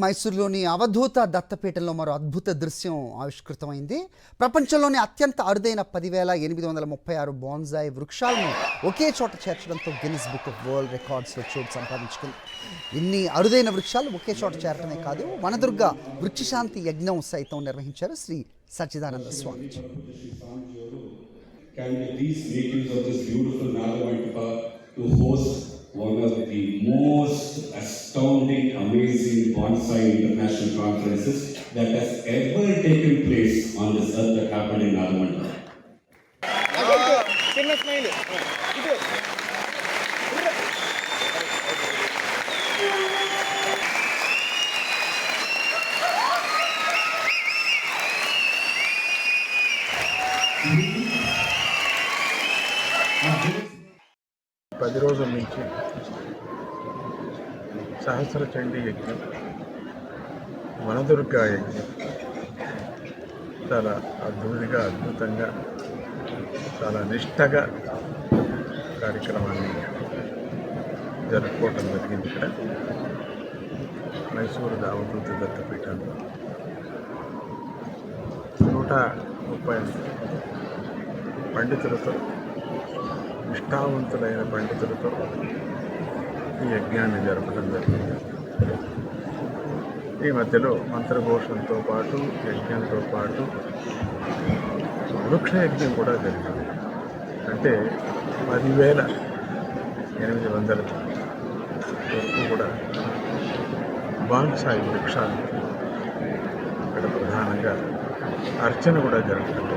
మైసూరులోని అవధూత దత్తపీఠంలో మరో అద్భుత దృశ్యం ఆవిష్కృతమైంది. ప్రపంచంలోని అత్యంత అరుదైన 10,836 బోన్సాయి వృక్షాలను ఒకే చోట చేర్చడంతో గిన్నిస్ బుక్ ఆఫ్ వరల్డ్ రికార్డ్స్లో చోటు సంపాదించుకుంది. ఇన్ని అరుదైన వృక్షాలు ఒకే చోట చేరటమే కాదు, వనదుర్గ వృక్షశాంతి యజ్ఞం సైతం నిర్వహించారు శ్రీ సచ్చిదానంద స్వామీజీ. One of the most astounding, amazing bonsai international conferences that has ever taken place on this earth that happened in Nagamandalam. పది రోజుల నుంచి సహస్ర చండీ యజ్ఞం, వనదుర్గా యజ్ఞం చాలా అద్భుతంగా చాలా నిష్టగా కార్యక్రమాన్ని జరుపుకోవటం జరిగింది. ఇక్కడ మైసూరు అవధూత దత్తపీఠంలో 130 పండితులతో, నిష్ఠావంతులైన పండితులతో ఈ యజ్ఞాన్ని జరపడం జరిగింది. ఈ మధ్యలో మంత్రఘోషంతో పాటు యజ్ఞంతో పాటు వృక్ష యజ్ఞం కూడా జరిగింది. అంటే 10,800 వరకు కూడా బాన్సాయి వృక్షాలు ఇక్కడ ప్రధానంగా అర్చన కూడా జరుగుతుంది.